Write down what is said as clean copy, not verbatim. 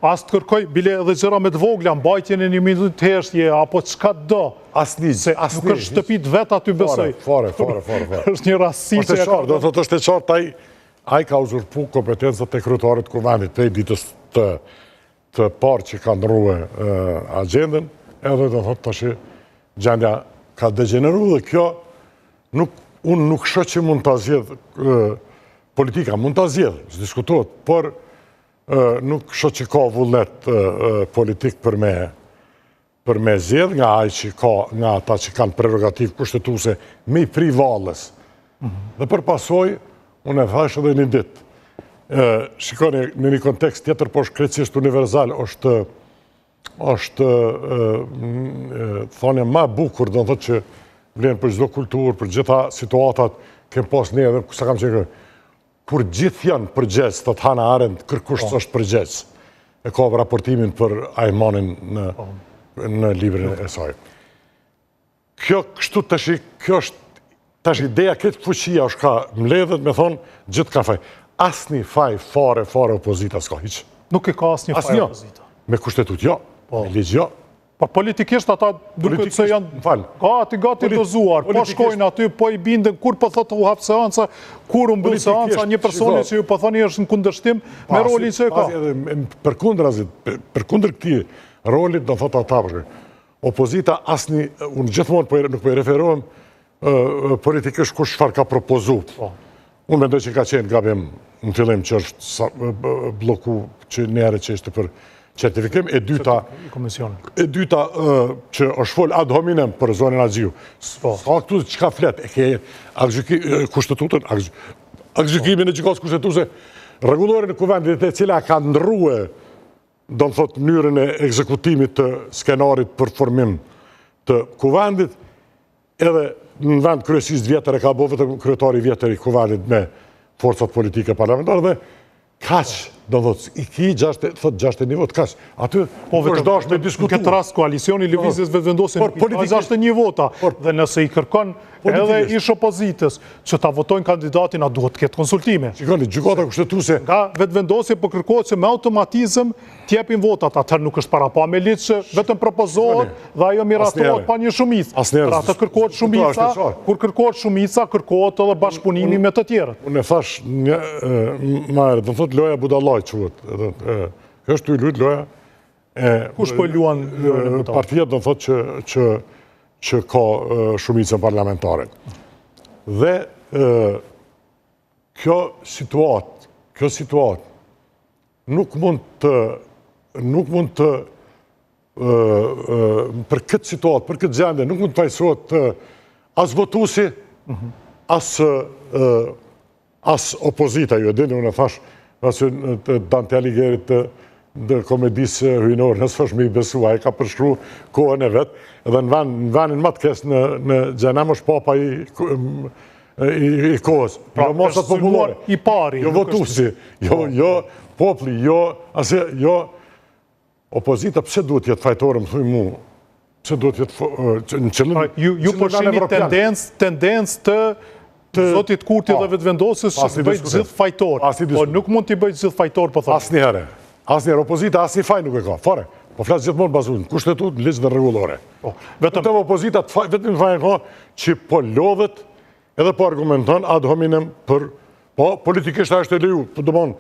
as të kërkoj bile edhe gjëra me të vogla, mbajtjen e 1 minutë heshtje, apo çka do. Se nuk është shtëpit vet aty besoj. Fare. Është një rastësi që do të thotë është e qartë ai ka uzurpu kompetencat e kryetarit të kuvendit prej ditës të parë që ka ndrruar agjendën, edhe do thotë tash gjendja ka degeneruar dhe kjo unë nuk shoh që mund ta zgjedh politika, mund ta zgjedh, diskutohet, por nuk shoh që ka vullnet politik për me zgjedh nga ai që ka, nga ata që kanë prerogativë kushtetuese me i pri vallës. Dhe për pasoj, unë e thash edhe një ditë, shikoni në një kontekst tjetër, por krejtësisht universal, është thonja më e bukur, do të thotë që vlen për çdo kulturë, për gjitha situatat, kem pas ne edhe sa kam qenë. Kur gjithë janë përgjegjës, thotë Hannah Arendt, kërkush është përgjegjës. E ka raportimin për Aimanin në librin e saj. Kjo kështu kjo është tash ideja këtë fuqia është ka mbledhet me thonë gjithë ka faj. Asnjë faj fare opozita s'ka hiç. Nuk e ka asnjë faj opozita. Me kushtetut jo, me ligj jo. Po politikisht ata duket se janë gati dozuar, po shkojnë aty, po i binden, kur po thotë u hap seanca, kur u mbyll seanca, një personi që ju po thoni është në kundërshtim me rolin që e ka. Përkundër këtij rolit do thotë ata, opozita unë gjithmonë nuk po i referohem politikisht kush çfarë ka propozuar. Unë mendoj që ka qenë gabim në fillim që është bloku që një herë që ishte për certifikim, e dyta që është fol ad hominem për zonën Axhiu. Ka këtu çka flet, e ke kushtetutën, aktgjykimin e gjykatës kushtetuese rregullore në kuvendit e cila ka ndrruar, do të thotë, mënyrën e ekzekutimit të skenarit për formim të kuvendit, edhe në vend kryesisë vjetër e ka bërë vetëm kryetari i vjetër i kuvendit me forcat politike parlamentare dhe kaq, do thotë, i ki 61 vot, kaq. Aty është dash me diskutuar. Në këtë rast koalicioni lëvizjes vetëvendosje nuk ka 61 vota, dhe nëse i kërkon edhe ish opozitës që ta votojnë kandidatin, a duhet të ketë konsultime. Shikoni, gjykata kushtetuese nga vetëvendosje po kërkohet që me automatizëm t'jepin votat, atëherë nuk është para pa me liç që vetëm propozohet dhe ajo miratohet pa një shumicë. Pra atë kërkohet shumica, kur kërkohet shumica, kërkohet edhe bashkëpunimi me të tjerët. Unë e thash do të thotë loja budallaj quhet. Kjo është ty lut loja. Kush po luan partia do të thotë që ka shumicën parlamentare. Dhe kjo situatë nuk mund të për këtë situatë, për këtë gjendje, nuk mund të fajsohet as votuesi, as opozita. Ju e dini, unë e thash, Dante Alighieri të komedisë hyjnore, nësë është me i besua, e ka përshkru kohën e vetë, edhe në vendin më të kesë në Gjenem është papa i kohës. Pra, është sulmuar i pari. Jo votuesi, jo popli, jo opozita, pse duhet jetë fajtore, më thuj mu, pse duhet jetë në qëllim... Ju përshini tendencë të Zotit Kurti dhe vetëvendosjes që të bëjt gjithë fajtor. Po nuk mund t'i bëjt gjithë fajtor, po thonë. Asnjëherë opozita, asnjë faj nuk e ka, fare. Po flasë gjithmonë bazuar në kushtetut, në ligj dhe rregullore. Vetëm opozita, vetëm fajin ka që po lodhet edhe po argumenton ad hominem për, po politikisht është e leju, po domon